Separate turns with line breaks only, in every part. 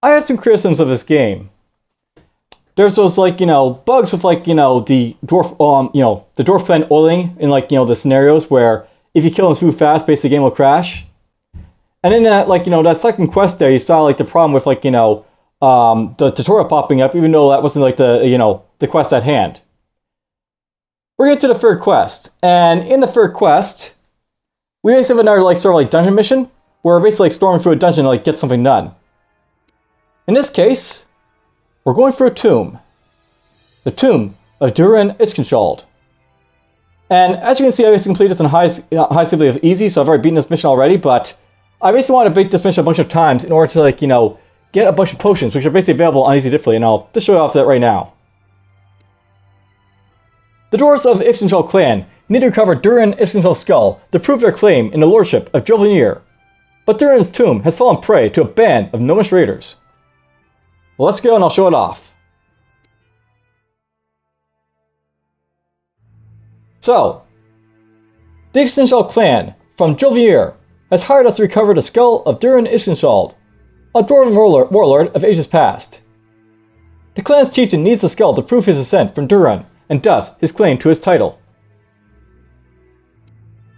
I had some criticisms of this game. There's those, like, bugs with, like, the dwarf, the dwarf clan oiling in, like, the scenarios where if you kill them too fast, basically the game will crash. And in that, like, that second quest there, you saw, like, the problem with, like, the tutorial popping up, even though that wasn't, like, the quest at hand. We're getting to the third quest, and in the third quest, we basically have another, like, sort of, like, dungeon mission, where we're basically, like, storming through a dungeon to, like, get something done. In this case, we're going for a tomb. The tomb of Durahn Eikinskjaldi. And as you can see, I basically completed this in high difficulty of easy, so I've already beaten this mission already, but I basically want to beat this mission a bunch of times in order to, like, get a bunch of potions, which are basically available on easy difficulty, and I'll just show you off that right now. The dwarves of the Eikinskjaldi clan need to recover Durahn Eikinskjaldi's skull to prove their claim in the lordship of Durahn. But Durhan's tomb has fallen prey to a band of gnomish raiders. Well, let's go and I'll show it off. So, the Eikinskjaldi clan from Durahn has hired us to recover the skull of Durahn Eikinskjaldi, a dwarven warlord of ages past. The clan's chieftain needs the skull to prove his descent from Durahn, and thus his claim to his title.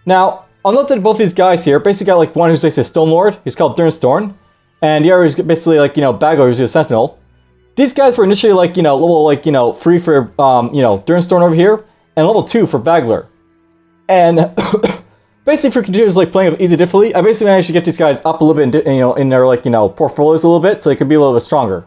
Now, I'll note that both these guys here basically got, like, one who's basically a stone lord, he's called Durahn, and the other is basically, like, Bagler, who's a sentinel. These guys were initially, like, level, like, 3 for, Durahn over here, and level 2 for Bagler. And basically, for continuous, like, playing with easy difficulty, I basically managed to get these guys up a little bit, in their, like, portfolios a little bit, so they could be a little bit stronger.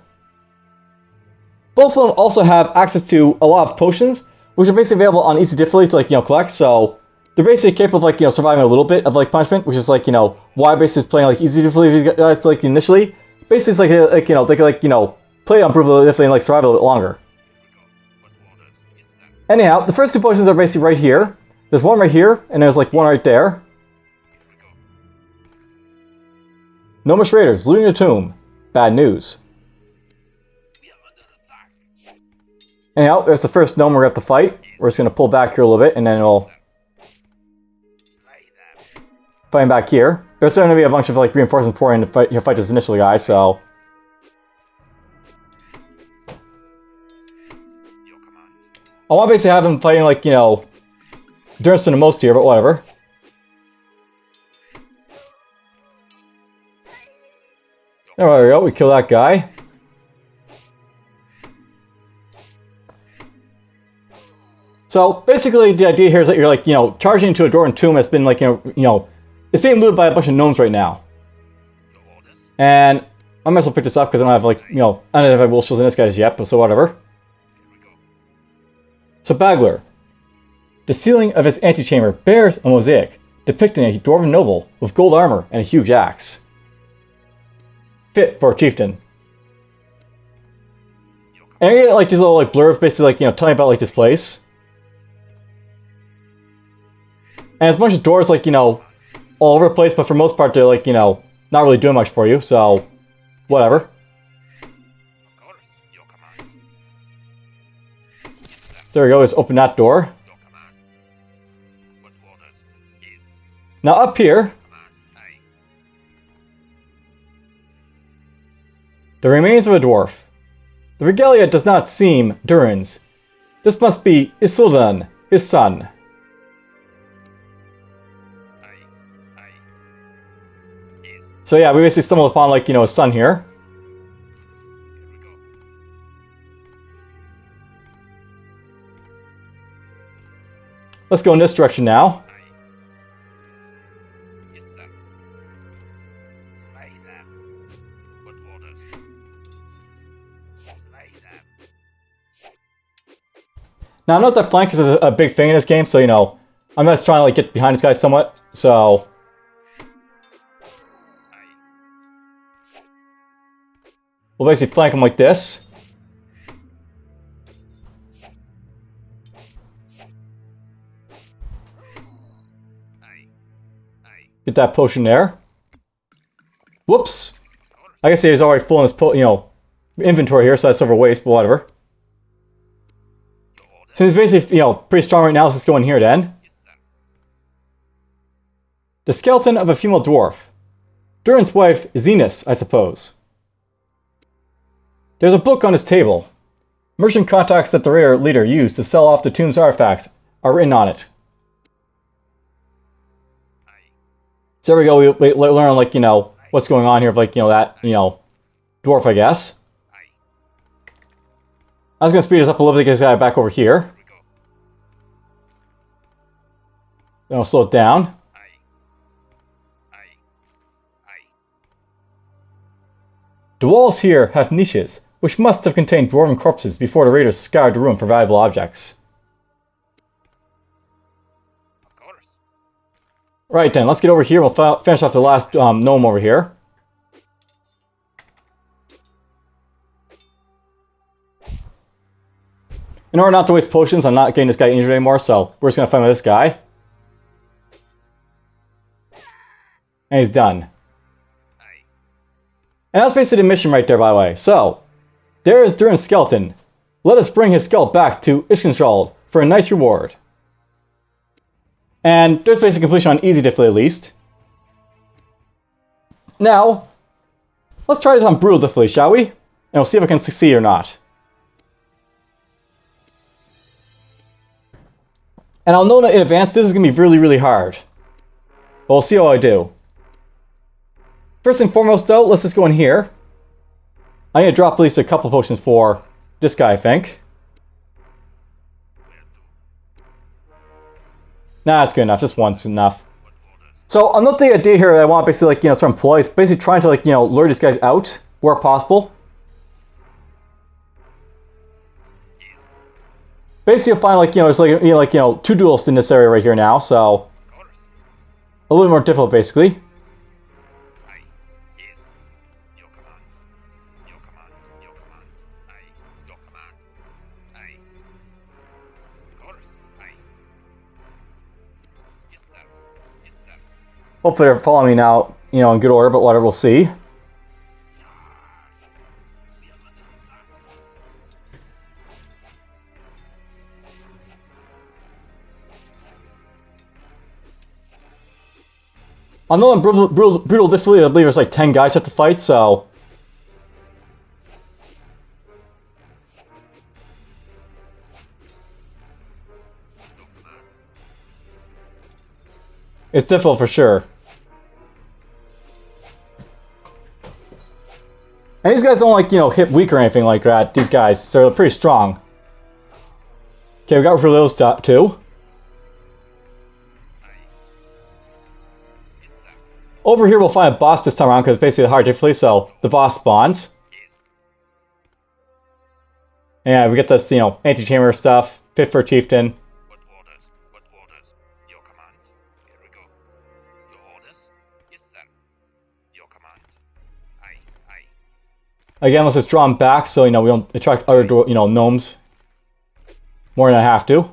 Both of them also have access to a lot of potions, which are basically available on easy difficulty to, like, collect, so they're basically capable of, like, surviving a little bit of, like, punishment, which is, like, why basically is playing, like, easy difficulty with these guys, like, initially. Basically, it's like they could, like, play on brutal difficulty and, like, survive a little bit longer. Anyhow, the first two potions are basically right here. There's one right here, and there's, like, one right there. Gnomish raiders looting the tomb. Bad news. Anyhow, there's the first gnome we're going to have to fight. We're just going to pull back here a little bit, and then we'll fight him back here. There's going to be a bunch of, like, reinforcements pouring in to fight this initial guy, so I want to basically have him fighting, like, Durahn the most here, but whatever. There we go, we kill that guy. So basically, the idea here is that you're, like, charging into a Durahn tomb that's been, like, it's being looted by a bunch of gnomes right now. And I might as well pick this up because I don't have, like, I don't have any wolf shields in this guy yet, but so whatever. So Bagler. The ceiling of his antechamber bears a mosaic depicting a dwarven noble with gold armor and a huge axe. Fit for a chieftain. And I get, like, these little, like, blurbs basically, like, telling about, like, this place. And it's a bunch of doors, like, all over the place, but for the most part they're, like, not really doing much for you, so whatever. There we go, let's open that door. Now up here, the remains of a dwarf. The regalia does not seem Durhan's. This must be Eikinskjaldi, his son. So yeah, we basically stumbled upon, like, his son here. Let's go in this direction now. Now, I know that flank is a big thing in this game, so, I'm just trying to, like, get behind this guy somewhat, so we'll basically flank him like this. Get that potion there. Whoops! I guess he's already full in his inventory here, so that's over waste, but whatever. So he's basically, pretty strong right now, so let's go in here then. The skeleton of a female dwarf. Durhan's wife, Zenas, I suppose. There's a book on his table. Merchant contacts that the raider leader used to sell off the tomb's artifacts are written on it. So there we go, we learn, like, you know, what's going on here, like, you know, that, you know, dwarf, I guess. I was going to speed this up a little bit to get this guy back over here. Then I'll slow it down. The walls here have niches, which must have contained dwarven corpses before the raiders scoured the room for valuable objects. Right then, let's get over here. We'll finish off the last gnome over here. In order not to waste potions, I'm not getting this guy injured anymore, so we're just going to fight with this guy. And he's done. And that's basically the mission right there, by the way. So, there is Durhn's skeleton. Let us bring his skull back to Eikinskjaldi for a nice reward. And there's basic completion on easy difficulty at least. Now, let's try this on brutal difficulty, shall we? And we'll see if I can succeed or not. And I'll know that in advance this is going to be really, really hard. But we'll see how I do. First and foremost though, let's just go in here. I need to drop at least a couple potions for this guy, I think. Nah, that's good enough. Just one's enough. So another idea here that I want basically, like, you know, sort of employ is basically trying to, like, you know, lure these guys out where possible. Basically, you'll find, like, you know, it's like, two duelists in this area right here now, so a little more difficult basically. Hopefully they're following me now, you know, in good order, but whatever, we'll see. On the brutal difficulty, I believe there's like 10 guys have to fight, so... it's difficult for sure. And these guys don't, like, you know, hit weak or anything like that, these guys, so they're pretty strong. Okay, we got rid of those two. Over here we'll find a boss this time around because it's basically a hard difficulty, so the boss spawns. And we get this, you know, anti-chamber stuff, fit for a chieftain. Again, let's just draw them back so, you know, we don't attract other, you know, gnomes more than I have to.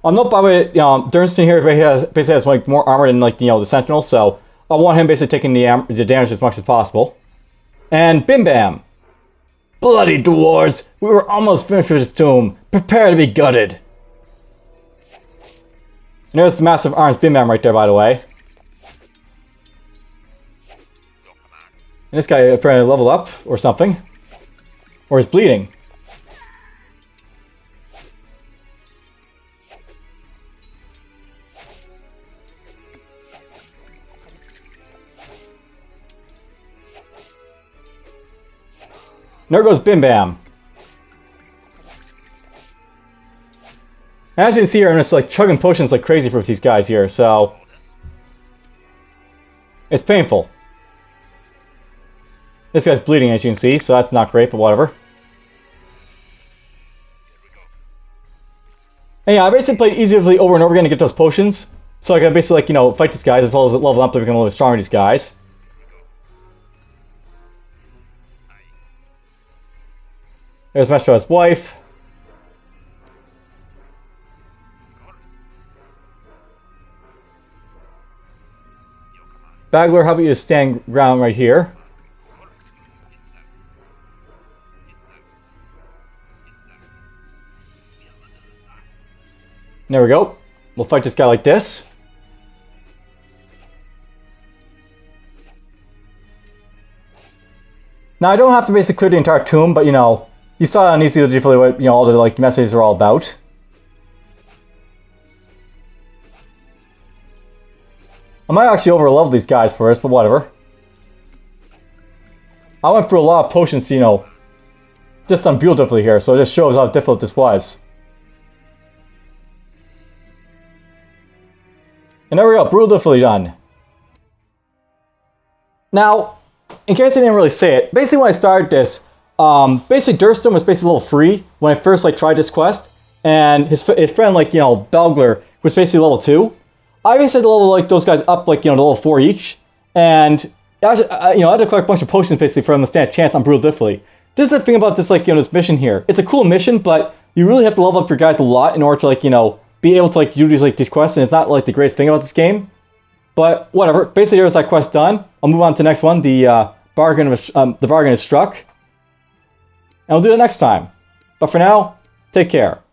I'll note, by the way, Wyrmsun here basically has like more armor than, like, you know, the Sentinel, so I want him basically taking the damage as much as possible. And bim bam! Bloody dwarves! We were almost finished with this tomb. Prepare to be gutted. And there's the massive arms bim bam right there, by the way. And this guy apparently leveled up or something, or is bleeding. And there goes Bim Bam. As you can see here, I'm just like chugging potions like crazy for these guys here, so it's painful. This guy's bleeding, as you can see, so that's not great, but whatever. And yeah, I basically played easily over and over again to get those potions, so I can basically, like, you know, fight these guys as well as level up to become a little bit stronger, these guys. There's Meshpa's wife. Bagler, how about you stand ground right here? There we go. We'll fight this guy like this. Now I don't have to basically clear the entire tomb, but you know, you saw on easy definitely what you know all the like messages are all about. I might actually over-level these guys first, but whatever. I went through a lot of potions, you know, just on build difficulty here, so it just shows how difficult this was. And there we go, brutal difficulty done. Now, in case I didn't really say it, basically when I started this, basically Durahn was basically level 3 when I first like tried this quest, and his friend like you know Belgler was basically level 2. I basically had to level like those guys up like you know to level 4 each, and I had to collect a bunch of potions basically for them to stand a chance on brutal difficulty. This is the thing about this like you know this mission here. It's a cool mission, but you really have to level up your guys a lot in order to like you know be able to like do these quests, and it's not like the greatest thing about this game. But whatever. Basically, there's that quest done. I'll move on to the next one. The bargain is struck, and we'll do it next time. But for now, take care.